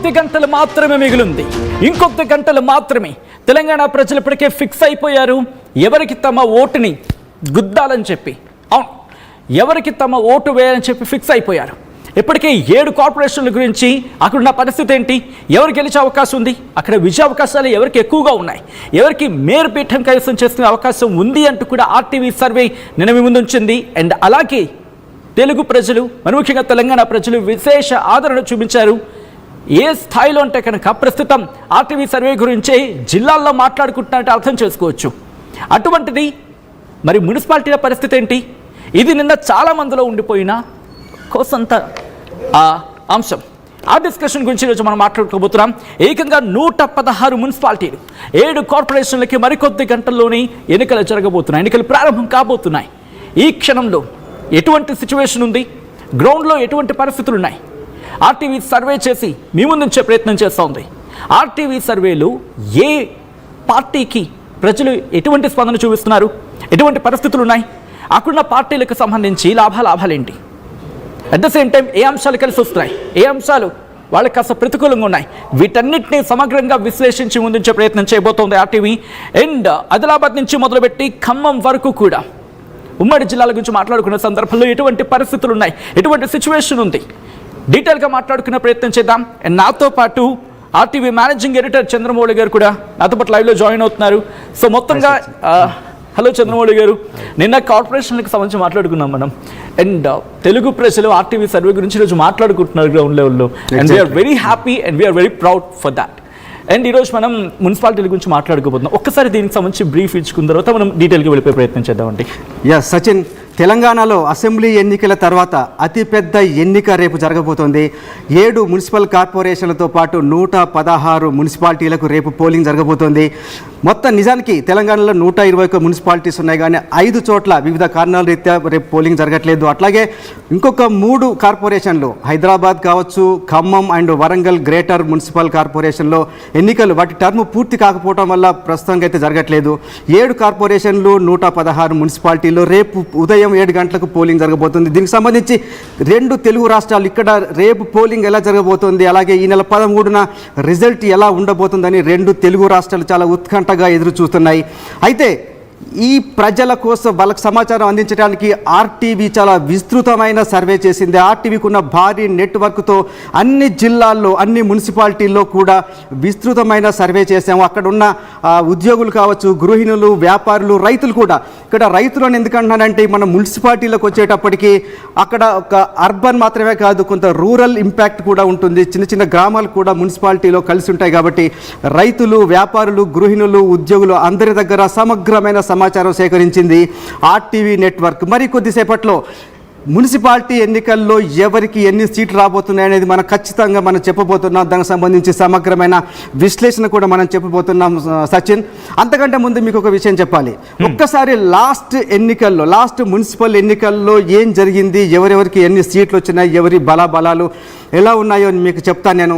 ఇంకొద్ది గంటలు మాత్రమే మిగిలింది. ఇంకొద్ది గంటలు మాత్రమే. తెలంగాణ ప్రజలు ఇప్పటికే ఫిక్స్ అయిపోయారు ఎవరికి తమ ఓటుని గుద్దాలని చెప్పి. అవును, ఎవరికి తమ ఓటు వేయాలని చెప్పి ఫిక్స్ అయిపోయారు. ఇప్పటికే 7 కార్పొరేషన్ల గురించి అక్కడున్న పరిస్థితి ఏంటి, ఎవరు గెలిచే అవకాశం ఉంది, అక్కడ విజయ అవకాశాలు ఎవరికి ఎక్కువగా ఉన్నాయి, ఎవరికి మేయర్ పీఠం కైవసం చేసుకునే అవకాశం ఉంది అంటూ కూడా ఆర్టీవీ సర్వే నిన్న మీ ముందుంచింది. అండ్ అలాగే తెలుగు ప్రజలు, మరి ముఖ్యంగా తెలంగాణ ప్రజలు విశేష ఆదరణ చూపించారు. ఏ స్థాయిలో అంటే కనుక ప్రస్తుతం ఆర్టీవీ సర్వే గురించే జిల్లాల్లో మాట్లాడుకుంటున్నట్టు అర్థం చేసుకోవచ్చు. అటువంటిది మరి మున్సిపాలిటీల పరిస్థితి ఏంటి, ఇది నిన్న చాలా మందిలో ఉండిపోయిన కోసంత అంశం. ఆ డిస్కషన్ గురించి ఈరోజు మనం మాట్లాడుకోబోతున్నాం. ఏకంగా 116 మున్సిపాలిటీలు, 7 కార్పొరేషన్లకి మరికొద్ది గంటల్లోనే ఎన్నికలు జరగబోతున్నాయి, ఎన్నికలు ప్రారంభం కాబోతున్నాయి. ఈ క్షణంలో ఎటువంటి సిచ్యువేషన్ ఉంది, గ్రౌండ్లో ఎటువంటి పరిస్థితులు ఉన్నాయి, ఆర్టీవీ సర్వే చేసి మీ ముందుంచే ప్రయత్నం చేస్తూ ఉంది. ఆర్టీవీ సర్వేలు ఏ పార్టీకి ప్రజలు ఎటువంటి స్పందన చూపిస్తున్నారు, ఎటువంటి పరిస్థితులు ఉన్నాయి, అక్కడున్న పార్టీలకు సంబంధించి లాభాలేంటి, అట్ ద సేమ్ టైం ఏ అంశాలు కలిసి వస్తున్నాయి, ఏ అంశాలు వాళ్ళకి కాస్త ప్రతికూలంగా ఉన్నాయి, వీటన్నిటిని సమగ్రంగా విశ్లేషించి ముందుంచే ప్రయత్నం చేయబోతోంది ఆర్టీవీ. అండ్ ఆదిలాబాద్ నుంచి మొదలుపెట్టి ఖమ్మం వరకు కూడా ఉమ్మడి జిల్లాల గురించి మాట్లాడుకునే సందర్భంలో ఎటువంటి పరిస్థితులు ఉన్నాయి, ఎటువంటి సిచ్యువేషన్ ఉంది, డీటెయిల్గా మాట్లాడుకునే ప్రయత్నం చేద్దాం. అండ్ నాతో పాటు ఆర్టీవీ మేనేజింగ్ ఎడిటర్ చంద్రమౌళి గారు కూడా నాతో పాటు లైవ్లో జాయిన్ అవుతున్నారు. సో మొత్తంగా హలో చంద్రమౌళి గారు, నిన్న కార్పొరేషన్లకు సంబంధించి మాట్లాడుకున్నాం మనం. అండ్ తెలుగు ప్రజలు ఆర్టీవీ సర్వే గురించి ఈరోజు మాట్లాడుకుంటున్నారు గ్రౌండ్ లెవెల్లో. And we are very happy and we are very proud for that. And ఈరోజు మనం మున్సిపాలిటీల గురించి మాట్లాడుకోబోతున్నాం. ఒక్కసారి దీనికి సంబంధించి బ్రీఫ్ ఇచ్చుకున్న తర్వాత మనం డీటెయిల్గా వెళ్ళిపోయే ప్రయత్నం చేద్దామండి. సచిన్, తెలంగాణలో అసెంబ్లీ ఎన్నికల తర్వాత అతిపెద్ద ఎన్నిక రేపు జరగబోతోంది. 7 మున్సిపల్ కార్పొరేషన్లతో పాటు 116 మున్సిపాలిటీలకు రేపు పోలింగ్ జరగబోతోంది. మొత్తం నిజానికి తెలంగాణలో 121 మున్సిపాలిటీస్ ఉన్నాయి, కానీ 5 చోట్ల వివిధ కారణాల రీత్యా రేపు పోలింగ్ జరగట్లేదు. అట్లాగే ఇంకొక 3 కార్పొరేషన్లు, హైదరాబాద్ కావచ్చు, Khammam and Warangal greater municipal కార్పొరేషన్లో ఎన్నికలు వాటి టర్మ్ పూర్తి కాకపోవడం వల్ల ప్రస్తుతానికి అయితే జరగట్లేదు. 7 కార్పొరేషన్లు, 116 మున్సిపాలిటీల్లో రేపు ఉదయం 7 గంటలకు పోలింగ్ జరగబోతుంది. దీనికి సంబంధించి 2 తెలుగు రాష్ట్రాలు ఇక్కడ రేపు పోలింగ్ ఎలా జరగబోతుంది, అలాగే ఈ నెల 13న రిజల్ట్ ఎలా ఉండబోతుందని 2 తెలుగు రాష్ట్రాలు చాలా ఉత్కంఠగా ఎదురు చూస్తున్నాయి. అయితే ఈ ప్రజల కోసం వాళ్ళకి సమాచారం అందించడానికి ఆర్టీవీ చాలా విస్తృతమైన సర్వే చేసింది. ఆర్టీవీకి ఉన్న భారీ నెట్వర్క్తో అన్ని జిల్లాల్లో, అన్ని మున్సిపాలిటీల్లో కూడా విస్తృతమైన సర్వే చేసాము. అక్కడ ఉన్న ఉద్యోగులు కావచ్చు, గృహిణులు, వ్యాపారులు, రైతులు కూడా. ఇక్కడ రైతులను ఎందుకంటున్నానంటే, మన మున్సిపాలిటీలకు వచ్చేటప్పటికి అక్కడ ఒక అర్బన్ మాత్రమే కాదు, కొంత రూరల్ ఇంపాక్ట్ కూడా ఉంటుంది. చిన్న చిన్న గ్రామాలు కూడా మున్సిపాలిటీలో కలిసి ఉంటాయి. కాబట్టి రైతులు, వ్యాపారులు, గృహిణులు, ఉద్యోగులు అందరి దగ్గర సమగ్రమైన సమాచారం సేకరించింది ఆర్టీవీ నెట్వర్క్. మరి కొద్దిసేపట్లో మున్సిపాలిటీ ఎన్నికల్లో ఎవరికి ఎన్ని సీట్లు రాబోతున్నాయి అనేది మనం ఖచ్చితంగా చెప్పబోతున్నాం. దానికి సంబంధించి సమగ్రమైన విశ్లేషణ కూడా మనం చెప్పబోతున్నాం సచిన్. అంతకంటే ముందు మీకు ఒక విషయం చెప్పాలి. ఒక్కసారి లాస్ట్ మున్సిపల్ ఎన్నికల్లో ఏం జరిగింది, ఎవరెవరికి ఎన్ని సీట్లు వచ్చినాయి, ఎవరి బలాబలాలు ఎలా ఉన్నాయో మీకు చెప్తాను నేను.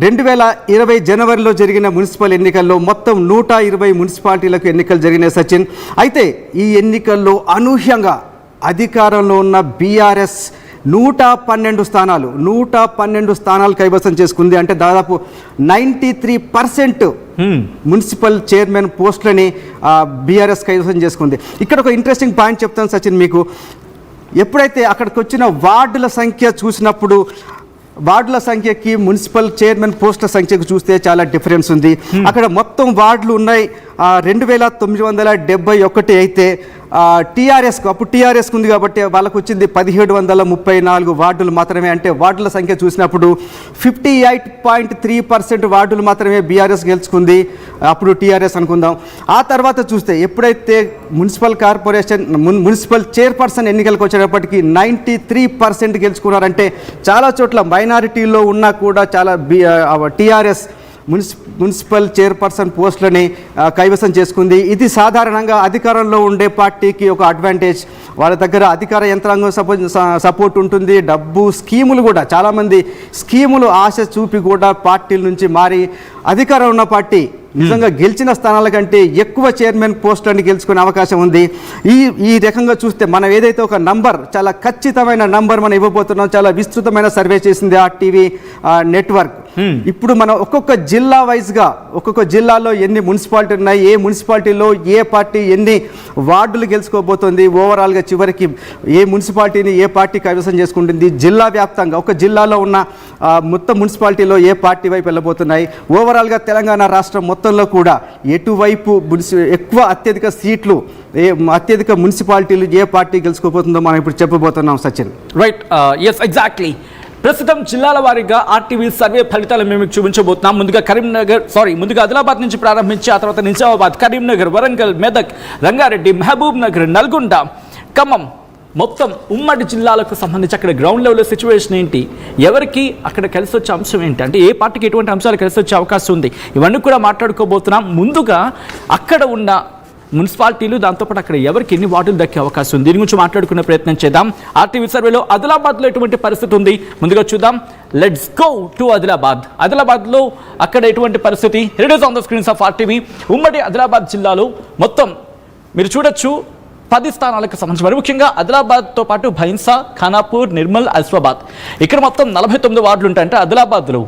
2020 జనవరిలో జరిగిన మున్సిపల్ ఎన్నికల్లో మొత్తం 120 మున్సిపాలిటీలకు ఎన్నికలు జరిగినాయి సచిన్. అయితే ఈ ఎన్నికల్లో అనూహ్యంగా అధికారంలో ఉన్న బీఆర్ఎస్ 112 స్థానాలు కైవసం చేసుకుంది. అంటే దాదాపు 93% మున్సిపల్ చైర్మన్ పోస్టులని బీఆర్ఎస్ కైవసం చేసుకుంది. ఇక్కడ ఒక ఇంట్రెస్టింగ్ పాయింట్ చెప్తాను సచిన్ మీకు. ఎప్పుడైతే అక్కడికి వచ్చిన వార్డుల సంఖ్య చూసినప్పుడు, వార్డుల సంఖ్యకి మున్సిపల్ చైర్మన్ పోస్టుల సంఖ్యకు చూస్తే చాలా డిఫరెన్స్ ఉంది. అక్కడ మొత్తం వార్డులు ఉన్నాయి 2971 అయితే టీఆర్ఎస్కు, అప్పుడు టీఆర్ఎస్కు ఉంది కాబట్టి వాళ్ళకు వచ్చింది 1734 వార్డులు మాత్రమే. అంటే వార్డుల సంఖ్య చూసినప్పుడు 58.3% వార్డులు మాత్రమే బీఆర్ఎస్ గెలుచుకుంది, అప్పుడు టీఆర్ఎస్ అనుకుందాం. ఆ తర్వాత చూస్తే ఎప్పుడైతే మున్సిపల్ చైర్పర్సన్ ఎన్నికలకు వచ్చేటప్పటికి 93% గెలుచుకున్నారంటే చాలా చోట్ల మైనారిటీలో ఉన్నా కూడా చాలా టీఆర్ఎస్ మున్సిపల్ చైర్పర్సన్ పోస్టులని కైవసం చేసుకుంది. ఇది సాధారణంగా అధికారంలో ఉండే పార్టీకి ఒక అడ్వాంటేజ్. వాళ్ళ దగ్గర అధికార యంత్రాంగం సపోర్ట్ ఉంటుంది, డబ్బు, స్కీములు కూడా చాలామంది స్కీములు ఆశ చూపి కూడా పార్టీల నుంచి మారి అధికారం ఉన్న పార్టీ నిజంగా గెలిచిన స్థానాల కంటే ఎక్కువ చైర్మన్ పోస్టులను గెలుచుకునే అవకాశం ఉంది. ఈ రకంగా చూస్తే మనం ఏదైతే ఒక నంబర్, చాలా ఖచ్చితమైన నంబర్ మనం ఇవ్వబోతున్నాం. చాలా విస్తృతమైన సర్వే చేసింది RTV నెట్వర్క్. ఇప్పుడు మనం ఒక్కొక్క జిల్లా వైజ్గా ఒక్కొక్క జిల్లాలో ఎన్ని మున్సిపాలిటీ ఉన్నాయి, ఏ మున్సిపాలిటీలో ఏ పార్టీ ఎన్ని వార్డులు గెలుచుకోబోతుంది, ఓవరాల్గా చివరికి ఏ మున్సిపాలిటీని ఏ పార్టీ కైవసం చేసుకుంటుంది, జిల్లా వ్యాప్తంగా ఒక జిల్లాలో ఉన్న మొత్తం మున్సిపాలిటీలో ఏ పార్టీ వైపు వెళ్ళబోతున్నాయి, ఓవరాల్గా తెలంగాణ రాష్ట్రం మొత్తంలో కూడా ఎటువైపు ఎక్కువ అత్యధిక సీట్లు, అత్యధిక మున్సిపాలిటీలు ఏ పార్టీ గెలుచుకోబోతుందో మనం ఇప్పుడు చెప్పబోతున్నాం. Sachin, right, yes, exactly. ప్రస్తుతం జిల్లాల వారీగా RTV సర్వే ఫలితాలు మేము చూపించబోతున్నాం. ముందుగా ఆదిలాబాద్ నుంచి ప్రారంభించి ఆ తర్వాత నిజామాబాద్, కరీంనగర్, వరంగల్, మెదక్, రంగారెడ్డి, మహబూబ్ నగర్, నల్గొండ, ఖమ్మం, మొత్తం ఉమ్మడి జిల్లాలకు సంబంధించి అక్కడ గ్రౌండ్ లెవెల్ సిచ్యువేషన్ ఏంటి, ఎవరికి అక్కడ కలిసి వచ్చే అంశం ఏంటి, అంటే ఏ పార్టీకి ఎటువంటి అంశాలు కలిసి వచ్చే అవకాశం ఉంది, ఇవన్నీ కూడా మాట్లాడుకోబోతున్నాం. ముందుగా అక్కడ ఉన్న మున్సిపాలిటీలు, దాంతోపాటు అక్కడ ఎవరికి ఎన్ని వార్డులు దక్కే అవకాశం ఉంది, దీని గురించి మాట్లాడుకునే ప్రయత్నం చేద్దాం. RTV సర్వేలో ఆదిలాబాద్లో ఎటువంటి పరిస్థితి ఉంది ముందుగా చూద్దాం. Let's go to Adilabad. ఆదిలాబాద్లో అక్కడ ఎటువంటి పరిస్థితి, it is on the screens of RTV. ఉమ్మడి ఆదిలాబాద్ జిల్లాలో మొత్తం మీరు చూడొచ్చు 10 స్థానాలకు సంబంధించి, మరి ముఖ్యంగా ఆదిలాబాద్తో పాటు భైన్సా, ఖానాపూర్, నిర్మల్, ఆసిఫాబాద్, ఇక్కడ మొత్తం 49 వార్డులు ఉంటాయి. అంటే ఆదిలాబాద్లో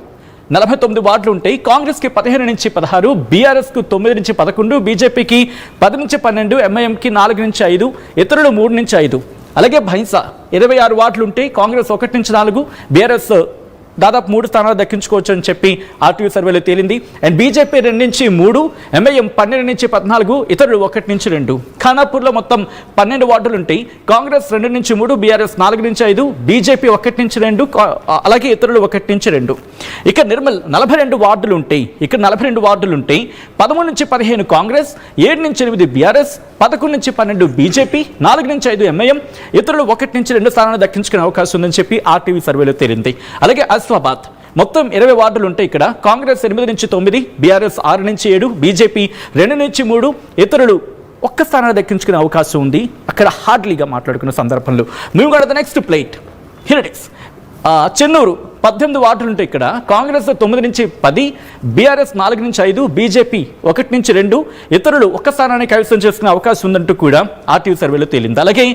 49 వార్డులు ఉంటాయి. కాంగ్రెస్కి 15 నుంచి 16, బీఆర్ఎస్కు 9 నుంచి 11, బీజేపీకి 10 నుంచి 12, ఎంఐఎంకి 4 నుంచి 5, ఇతరులు 3 నుంచి 5. అలాగే భైన్సా 26 వార్డులు ఉంటాయి. కాంగ్రెస్ 1 నుంచి 4, బీఆర్ఎస్ దాదాపు 3 స్థానాలు దక్కించుకోవచ్చు అని చెప్పి RTV సర్వేలో తేలింది. అండ్ బీజేపీ 2 నుంచి 3, ఎంఐఎం 12 నుంచి 14, ఇతరులు 1 నుంచి 2. ఖానాపూర్లో మొత్తం 12 వార్డులు ఉంటాయి. కాంగ్రెస్ 2 నుంచి 3, బీఆర్ఎస్ 4 నుంచి 5, బీజేపీ 1 నుంచి 2, అలాగే ఇతరులు 1 నుంచి 2. ఇక నిర్మల్ 42 వార్డులు ఉంటాయి. ఇక్కడ 42 వార్డులు ఉంటాయి. 13 నుంచి 15 కాంగ్రెస్, 7 నుంచి 8 బీఆర్ఎస్, 11 నుంచి 12 బీజేపీ, 4 నుంచి 5 ఎంఐఎం, ఇతరులు 1 నుంచి 2 స్థానాలు దక్కించుకునే అవకాశం ఉందని చెప్పి RTV సర్వేలో తేలింది. అలాగే ఆసిఫాబాద్ మొత్తం 20 వార్డులు ఉంటాయి. ఇక్కడ కాంగ్రెస్ 8 నుంచి 9, బీఆర్ఎస్ 6 నుంచి 7, బీజేపీ 2 నుంచి 3, ఇతరులు 1 స్థానాన్ని దక్కించుకునే అవకాశం ఉంది అక్కడ హార్డ్లీగా మాట్లాడుకున్న సందర్భంలో. మేము కూడా the next plate, here it is. Chennur 18 వార్డులు ఉంటాయి. ఇక్కడ కాంగ్రెస్ 9 నుంచి 10, బీఆర్ఎస్ 4 నుంచి 5, బీజేపీ 1 నుంచి 2, ఇతరులు 1 స్థానాన్ని కైవసం చేసుకునే అవకాశం ఉందంటూ కూడా RTV సర్వేలో తేలింది. అలాగే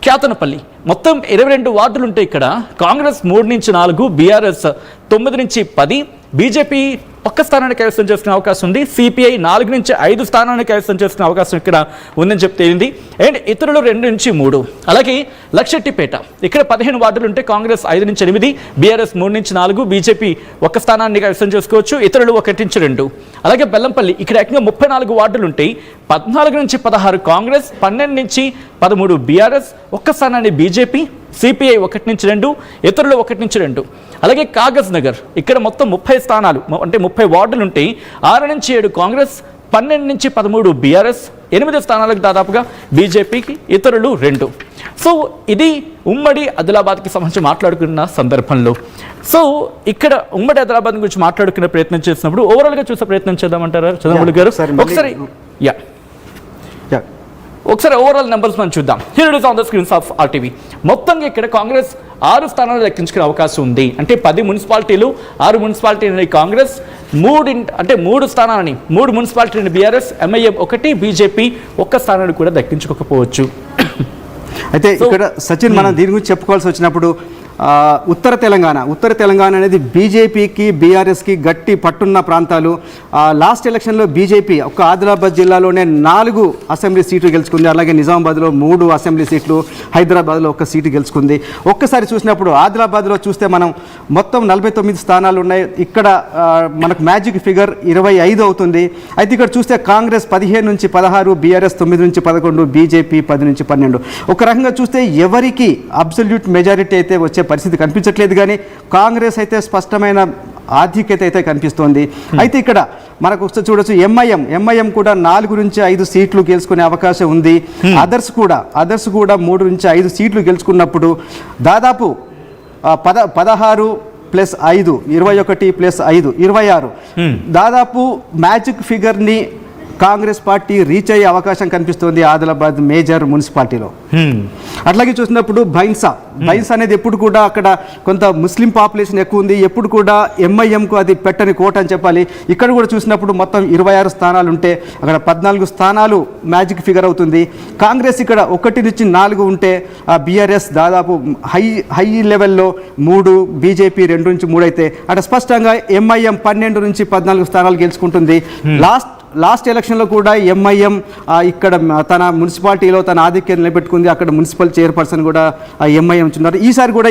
క్యాతనపల్లి మొత్తం 22 వార్డులు ఉంటాయి. ఇక్కడ కాంగ్రెస్ 3 నుంచి 4, బీఆర్ఎస్ 9 నుంచి 10, బీజేపీ 1 స్థానాన్ని కైవసం చేసుకునే అవకాశం ఉంది. సిపిఐ 4 నుంచి 5 స్థానాన్ని కైవసం చేసుకునే అవకాశం ఇక్కడ ఉందని చెప్తేంది. అండ్ ఇతరులు 2 నుంచి 3. అలాగే లక్షెట్టిపేట ఇక్కడ 15 వార్డులు ఉంటే కాంగ్రెస్ 5 నుంచి 8, బీఆర్ఎస్ 3 నుంచి 4, బీజేపీ 1 స్థానాన్ని కైవసం చేసుకోవచ్చు, ఇతరులు 1 నుంచి 2. అలాగే బెల్లంపల్లి ఇక్కడ ఏకంగా 34 వార్డులు ఉంటాయి. 14 నుంచి 16 కాంగ్రెస్, 12 నుంచి 13 బీఆర్ఎస్, 1 స్థానాన్ని బీజేపీ, సిపిఐ 1 నుంచి 2, ఇతరులు 1 నుంచి 2. అలాగే కాగజ్ నగర్ ఇక్కడ మొత్తం 30 స్థానాలు అంటే 30 వార్డులు ఉంటాయి. 6 నుంచి 7 కాంగ్రెస్, 12 నుంచి 13 బీఆర్ఎస్, 8 స్థానాలకు దాదాపుగా బీజేపీకి, ఇతరులు 2. సో ఇది ఉమ్మడి ఆదిలాబాద్కి సంబంధించి మాట్లాడుకున్న సందర్భంలో. సో ఇక్కడ ఉమ్మడి ఆదిలాబాద్ గురించి మాట్లాడుకునే ప్రయత్నం చేసినప్పుడు ఓవరాల్గా చూసే ప్రయత్నం చేద్దామంటారా చంద్రమౌళి గారు? ఒకసారి ఓవరాల్ నెంబర్స్ మనం చూద్దాం. Here it is on the screens of RTV. మొత్తంగా ఇక్కడ కాంగ్రెస్ 6 స్థానాలు దక్కించుకునే అవకాశం ఉంది. అంటే 10 మున్సిపాలిటీలు, 6 మున్సిపాలిటీలని కాంగ్రెస్, 3 స్థానాలని 3 మున్సిపాలిటీలని బీఆర్ఎస్, ఎంఐఎం 1, బీజేపీ 1 స్థానాన్ని కూడా దక్కించుకోకపోవచ్చు. అయితే ఇక్కడ సచిన్ మనం దీని గురించి చెప్పుకోవాల్సి వచ్చినప్పుడు ఉత్తర తెలంగాణ అనేది బీజేపీకి, బీఆర్ఎస్కి గట్టి పట్టున్న ప్రాంతాలు. లాస్ట్ ఎలక్షన్లో బీజేపీ ఒక ఆదిలాబాద్ జిల్లాలోనే 4 అసెంబ్లీ సీట్లు గెలుచుకుంది. అలాగే నిజామాబాద్లో 3 అసెంబ్లీ సీట్లు, హైదరాబాద్లో 1 సీటు గెలుచుకుంది. ఒక్కసారి చూసినప్పుడు ఆదిలాబాద్లో చూస్తే మనం మొత్తం 49 స్థానాలు ఉన్నాయి. ఇక్కడ మనకు మ్యాజిక్ ఫిగర్ 25 అవుతుంది. అయితే ఇక్కడ చూస్తే కాంగ్రెస్ 15 నుంచి 16, బీఆర్ఎస్ 9 నుంచి 11, బీజేపీ 10 నుంచి 12. ఒక రకంగా చూస్తే ఎవరికి అబ్సల్యూట్ మెజారిటీ అయితే వచ్చే పరిస్థితి కనిపించట్లేదు, కానీ కాంగ్రెస్ అయితే స్పష్టమైన ఆధిక్యత అయితే కనిపిస్తోంది. అయితే ఇక్కడ మనకు చూడొచ్చు ఎంఐఎం కూడా 4 నుంచి 5 సీట్లు గెలుచుకునే అవకాశం ఉంది. అదర్స్ కూడా 3 నుంచి 5 సీట్లు గెలుచుకున్నప్పుడు దాదాపు 16 ప్లస్ 5 21 ప్లస్ 5 26 దాదాపు మ్యాజిక్ ఫిగర్ని కాంగ్రెస్ పార్టీ రీచ్ అయ్యే అవకాశం కనిపిస్తుంది ఆదిలాబాద్ మేజర్ మున్సిపాలిటీలో. అట్లాగే చూసినప్పుడు బైన్సా అనేది ఎప్పుడు కూడా అక్కడ కొంత ముస్లిం పాపులేషన్ ఎక్కువ ఉంది, ఎప్పుడు కూడా ఎంఐఎంకు అది పెట్టని కోట అని చెప్పాలి. ఇక్కడ కూడా చూసినప్పుడు మొత్తం 26 స్థానాలు ఉంటే అక్కడ 14 స్థానాలు మ్యాజిక్ ఫిగర్ అవుతుంది. కాంగ్రెస్ ఇక్కడ 1 నుంచి 4 ఉంటే బీఆర్ఎస్ దాదాపు హై లెవెల్లో 3, బీజేపీ 2 నుంచి 3 అయితే అక్కడ స్పష్టంగా ఎంఐఎం 12 నుంచి 14 స్థానాలు గెలుచుకుంటుంది. లాస్ట్ ఎలక్షన్లో కూడా ఎంఐఎం ఇక్కడ తన మున్సిపాలిటీలో తన ఆధిక్యం నిలబెట్టుకుంది. అక్కడ మున్సిపల్ చైర్పర్సన్ కూడా ఎంఐఎం ఉన్నారు. ఈసారి కూడా